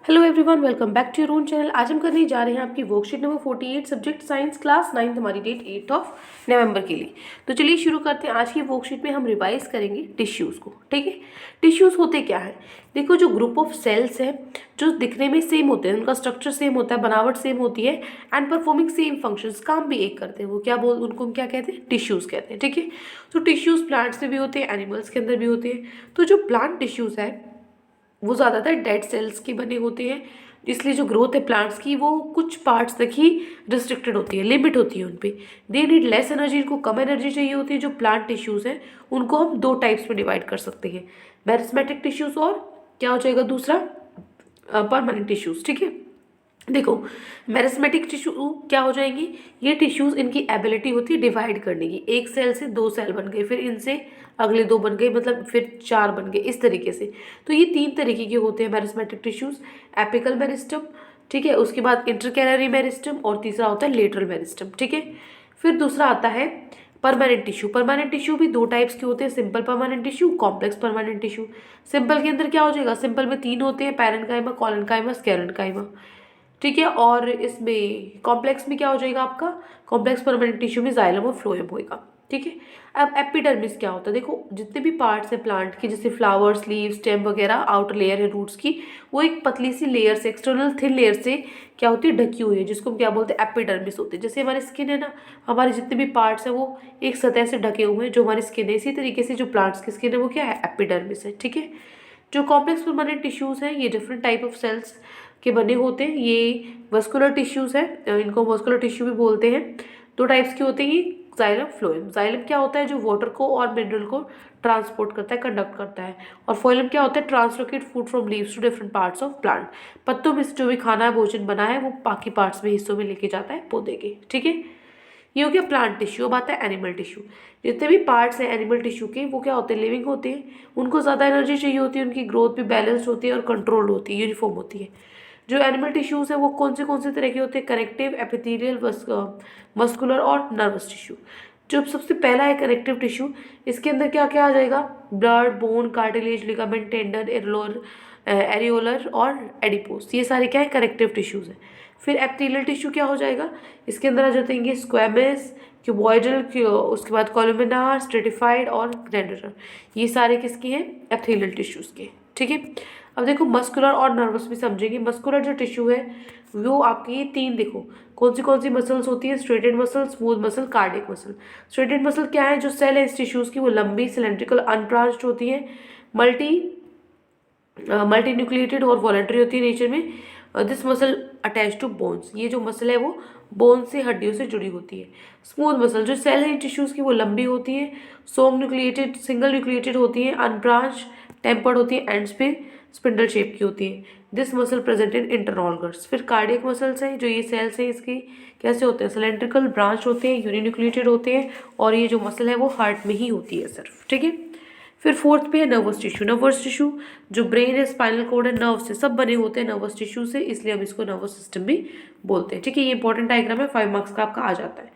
Hello everyone, welcome back to your own channel. आज हम करने जा रहे हैं आपकी worksheet number 48 subject science class 9, हमारी डेट 8 ऑफ नवंबर के लिए। तो चलिए शुरू करते हैं। आज की वर्कशीट में हम रिवाइज करेंगे टिश्यूज़ को। ठीक है, टिश्यूज़ होते क्या है? देखो, जो ग्रुप ऑफ सेल्स है जो दिखने में सेम होते हैं, उनका स्ट्रक्चर सेम होता है, बनावट सेम होती है एंड परफॉर्मिंग सेम फंक्शंस, काम भी एक करते हैं, वो उनको हम क्या कहते हैं? टिश्यूज़ कहते हैं। ठीक है, तो टिश्यूज़ प्लांट्स में भी होते हैं, एनिमल्स के अंदर भी होते हैं। तो जो प्लांट टिश्यूज़ है वो ज़्यादातर डेड सेल्स के बने होते हैं, इसलिए जो ग्रोथ है प्लांट्स की वो कुछ पार्ट्स तक ही रिस्ट्रिक्टेड होती है, लिमिट होती है उन पे। दे नीड लेस एनर्जी, इनको कम एनर्जी चाहिए होती है। जो प्लांट टिश्यूज़ हैं उनको हम दो टाइप्स में डिवाइड कर सकते हैं, मेरिस्मेटिक टिश्यूज़ और क्या हो जाएगा दूसरा, परमानेंट टिश्यूज़। ठीक है, देखो, मेरिस्मेटिक टिश्यू क्या हो जाएंगी? ये टिश्यूज, इनकी एबिलिटी होती है डिवाइड करने की। एक सेल से दो सेल बन गए, फिर इनसे अगले दो बन गए, मतलब फिर चार बन गए, इस तरीके से। तो ये तीन तरीके के होते हैं मेरिस्मेटिक टिश्यूज। एपिकल मेरिस्टम, ठीक है, उसके बाद इंटरकैलरी मेरिस्टम और तीसरा होता है लेटरल मेरिस्टम। ठीक है, फिर दूसरा आता है परमानेंट टिश्यू। परमानेंट टिश्यू भी दो टाइप्स के होते हैं, simple permanent tissue, complex permanent tissue. Simple के अंदर क्या हो जाएगा? सिंपल में तीन होते हैं, पैरेन्काइमा, कोलेनकाइमा, स्क्लेरेन्काइमा। ठीक है, और इसमें कॉम्प्लेक्स में क्या हो जाएगा आपका? कॉम्प्लेक्स परमानेंट टिश्यू में जाइलम और फ्लोएम होएगा। ठीक है, अब एपिडर्मिस क्या होता है? देखो, जितने भी पार्ट्स हैं प्लांट के, जैसे फ्लावर्स, लीव, स्टेम वगैरह, आउटर लेयर है रूट्स की, वो एक पतली सी लेयर से, एक्सटर्नल थिन लेयर से क्या होती है? ढकी हुई है, जिसको हम क्या बोलते हैं? एपिडर्मिस होते हैं। जैसे हमारी स्किन है ना, हमारे जितने भी पार्ट्स हैं वो एक सतह से ढके हुए हैं, जो हमारी स्किन है। इसी तरीके से जो प्लांट्स की स्किन है वो क्या है? एपिडर्मिस है। ठीक है, जो कॉम्प्लेक्स परमानेंट टिश्यूज हैं ये डिफरेंट टाइप ऑफ सेल्स के बने होते हैं। ये वस्कुलर टिश्यूज है, इनको वस्कुलर टिश्यू भी बोलते हैं। दो टाइप्स के होते हैं ये, जाइलम, फ्लोएम। जाइलम क्या होता है? जो वाटर को और मिनरल को ट्रांसपोर्ट करता है, कंडक्ट करता है। और फ्लोएम क्या होता है? Translocate food from leaves to different parts of plant. पत्तों में से जो भी खाना है, भोजन बना है, वो बाकी पार्ट्स में, हिस्सों में लेके जाता है पौधे के। ठीक है, ये हो गया प्लांट टिश्यू। अब आता है एनिमल टिश्यू। जितने भी पार्ट्स हैं एनिमल टिश्यू के, वो क्या होते हैं? लिविंग होते हैं, उनको ज़्यादा एनर्जी चाहिए होती है, उनकी ग्रोथ भी बैलेंस्ड होती है और कंट्रोल्ड होती है, यूनिफॉर्म होती है। जो एनिमल टिश्यूज़ है वो कौन से तरह के होते हैं? कनेक्टिव, एपिथेलियल, मस्कुलर और नर्वस टिश्यू। जो सबसे पहला है कनेक्टिव टिश्यू, इसके अंदर क्या क्या आ जाएगा? Blood, bone, cartilage, ligament, tendon, areolar और एडिपोस, ये सारे क्या है? कनेक्टिव टिश्यूज़ हैं। फिर एपिथेलियल टिश्यू क्या हो जाएगा? इसके अंदर आ जाएंगे स्क्वेमस, क्यूबॉइडल, उसके बाद कॉलुमिनार, स्ट्रेटिफाइड और ग्लैंडुलर। ये सारे किसके हैं? एपिथेलियल टिश्यूज़ के। ठीक है, अब देखो मस्कुलर और नर्वस भी समझेंगे। मस्कुलर जो टिश्यू है वो आपके ये तीन, देखो कौन सी मसल्स होती है? Striated muscle, smooth muscle, cardiac muscle. Striated muscle क्या है? जो सेल है इस टिश्यूज़ की वो लंबी, सिलेंड्रिकल, अनब्रांच्ड होती है, मल्टी मल्टी न्यूक्लिएटेड और वॉलेंटरी होती है नेचर में। This muscle attach to bones, ये जो मसल है वो बोन से, हड्डियों से जुड़ी होती है। स्मूथ मसल, जो सेल है इन टिश्यूज़ की वो लंबी होती है, सोम न्यूक्लिएटेड, सिंगल न्यूक्लिएटेड होती है, अनब्रांच, टेम्पर्ड होती है, एंड्स पे स्पिंडल शेप की होती है। This muscle present in internal organs. फिर कार्डियक मसल्स हैं, जो ये सेल्स हैं इसकी कैसे होते हैं? सिलेंड्रिकल, ब्रांच होते हैं, यूनिन्यूक्लिएटेड होते हैं, और ये जो मसल है वो हार्ट में ही होती है सिर्फ। ठीक है, फिर फोर्थ पे है नर्वस टिश्यू। नर्वस टिश्यू जो ब्रेन है, स्पाइनल कॉर्ड है, नर्व से सब बने होते हैं नर्वस टिश्यू से, इसलिए हम इसको नर्वस सिस्टम भी बोलते हैं। ठीक है, ये इंपॉर्टेंट डायग्राम है, 5 मार्क्स का आपका आ जाता है।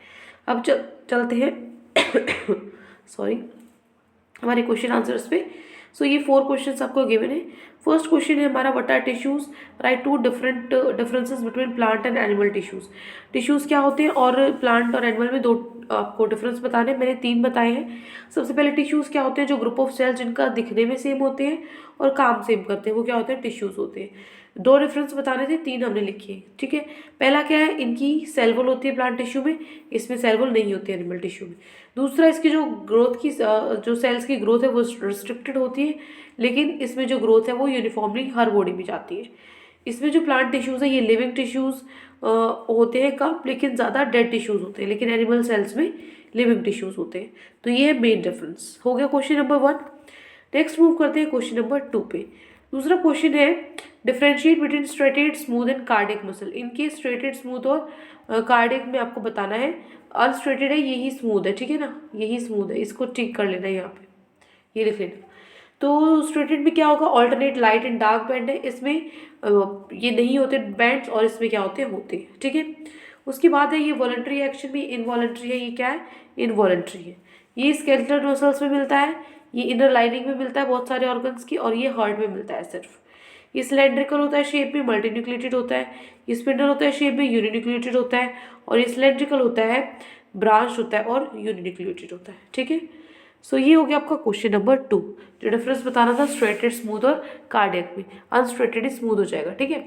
अब चलते हैं सॉरी, हमारे क्वेश्चन आंसर्स पे। सो ये 4 क्वेश्चंस आपको गिवन है। फर्स्ट क्वेश्चन है हमारा, what are tissues? Write two different differences between plant and animal tissues. Tissues क्या होते हैं और प्लांट और एनिमल में दो आपको डिफरेंस बताने, मैंने 3 बताए हैं। सबसे पहले टिश्यूज क्या होते हैं? जो ग्रुप ऑफ सेल्स जिनका दिखने में सेम होते हैं और काम सेम करते हैं, वो क्या होते हैं? टिश्यूज होते हैं। 2 रेफरेंस बताने थे, 3 हमने लिखे हैं। ठीक है, पहला क्या है? इनकी सेल वॉल होती है प्लांट टिश्यू में, इसमें सेल वॉल नहीं होती है एनिमल टिश्यू में। दूसरा, इसकी जो ग्रोथ की जो सेल्स की ग्रोथ है वो रिस्ट्रिक्टेड होती है, लेकिन इसमें जो ग्रोथ है वो यूनिफॉर्मली हर बॉडी में जाती है। इसमें जो प्लांट टिश्यूज़ है ये लिविंग टिश्यूज़ होते हैं कम, लेकिन ज़्यादा डेड टिश्यूज़ होते हैं, लेकिन एनिमल सेल्स में लिविंग टिश्यूज़ होते हैं। तो ये है मेन डिफरेंस। हो गया क्वेश्चन नंबर 1। नेक्स्ट मूव करते हैं क्वेश्चन नंबर 2 पे। दूसरा क्वेश्चन है, differentiate between striated, smooth and cardiac muscle. इनके स्ट्रेटेड, स्मूथ और कार्डियक में आपको बताना है। अनस्ट्रेटेड है, यही स्मूथ है। ठीक है ना, यही स्मूथ है, इसको ठीक कर लेना यहाँ पे, ये लिख लेना। तो स्ट्रेटेड में क्या होगा? Alternate light and dark band है, इसमें ये नहीं होते बैंड्स, और इसमें क्या होते हैं? ठीक है, उसके बाद है ये वॉलंटरी एक्शन में, इनवॉलंटरी है, ये क्या है? इनवॉलंटरी है। ये स्केलेटल मसल्स में मिलता है, ये इनर लाइनिंग में मिलता है बहुत सारे ऑर्गन्स की, और ये हार्ट में मिलता है सिर्फ। ये सिलेंड्रिकल होता है शेप में, मल्टी न्यूक्लिएटेड होता है। ये स्पिंडल होता है शेप में, यूनिन्यूक्लिएटेड होता है। और ये सिलेंड्रिकल होता है, ब्रांच होता है और यूनिन्यूक्लिएटेड होता है। ठीक है, सो ये हो गया आपका क्वेश्चन नंबर 2। जो डिफरेंस बताना था स्ट्रेटेड स्मूथ और कार्डियक में, अनस्ट्रेटेड स्मूथ हो जाएगा। ठीक है,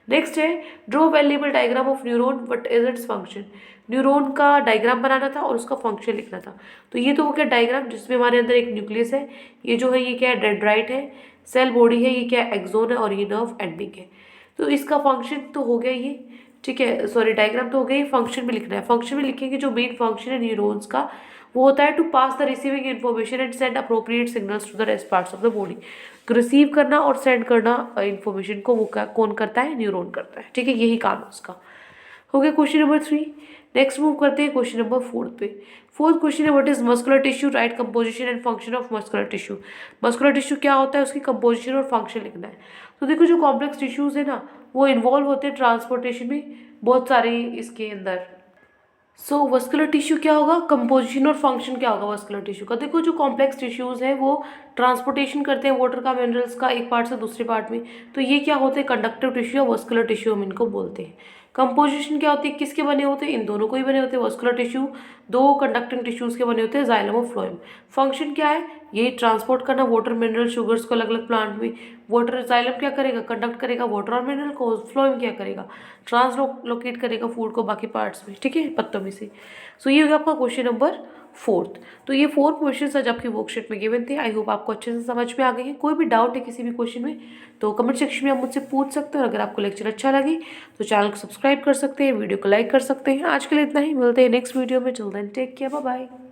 नेक्स्ट है draw valuable diagram of neuron, what is its function. Neuron का डायग्राम बनाना था और उसका फंक्शन लिखना था। तो ये तो हो गया डायग्राम, जिसमें हमारे अंदर एक न्यूक्लियस है, ये जो है ये क्या है, डेंड्राइट है, सेल बॉडी है, ये क्या है, एक्सोन है, और ये नर्व एंडिंग है। तो इसका फंक्शन तो हो गया ये, ठीक है, सॉरी डायग्राम तो हो गया, ये फंक्शन में लिखना है। फंक्शन में लिखेंगे जो मेन फंक्शन है न्यूरॉन्स का, वो होता है to pass the receiving information and send appropriate signals to the rest parts of the body. Receive करना और सेंड करना इन्फॉर्मेशन को वो कौन करता है, न्यूरॉन करता है। ठीक है, यही काम है उसका। हो गया क्वेश्चन नंबर 3। नेक्स्ट मूव करते हैं क्वेश्चन नंबर 4 पे। फोर्थ क्वेश्चन है what is muscular tissue, right composition and function of muscular tissue. Muscular tissue क्या होता है, उसकी कंपोजिशन और फंक्शन लिखना है। तो देखो जो कॉम्प्लेक्स टिश्यूज है ना, वो इन्वॉल्व होते हैं ट्रांसपोर्टेशन में, बहुत सारे इसके अंदर। सो वस्कुलर टिश्यू क्या होगा, कंपोजिशन और फंक्शन क्या होगा वस्कुलर टिश्यू का। देखो जो कॉम्प्लेक्स टिश्यूज हैं वो ट्रांसपोर्टेशन करते हैं वाटर का, मिनरल्स का, एक पार्ट से दूसरे पार्ट में। तो ये क्या होते हैं, कंडक्टिव टिश्यू या वस्कुलर टिश्यू हम इनको बोलते हैं। कंपोजिशन क्या होती है, किसके बने होते हैं, इन दोनों को ही बने होते हैं। वस्कुलर टिश्यू दो कंडक्टिंग टिश्यूज के बने होते हैं, जाइलम और फ्लोएम। फंक्शन क्या है, ये ट्रांसपोर्ट करना वाटर, मिनरल, शुगर्स को अलग अलग प्लांट में। वाटर, जाइलम क्या करेगा, कंडक्ट करेगा वाटर और मिनरल को। फ्लोएम क्या करेगा, ट्रांसलोकेट करेगा फूड को बाकी पार्ट्स में। ठीक है, पत्तों में से। सो ये हो गया आपका क्वेश्चन नंबर 4। तो ये 4 क्वेश्चन आज आपकी वर्कशीट में गिवन थे। आई होप आपको अच्छे से समझ में आ गए हैं। कोई भी डाउट है किसी भी क्वेश्चन में तो कमेंट सेक्शन में आप मुझसे पूछ सकते हो। और अगर आपको लेक्चर अच्छा लगे तो चैनल को सब्सक्राइब कर सकते हैं, वीडियो को लाइक कर सकते हैं। आज के लिए इतना ही, मिलते हैं नेक्स्ट वीडियो में। Till then take care, bye bye.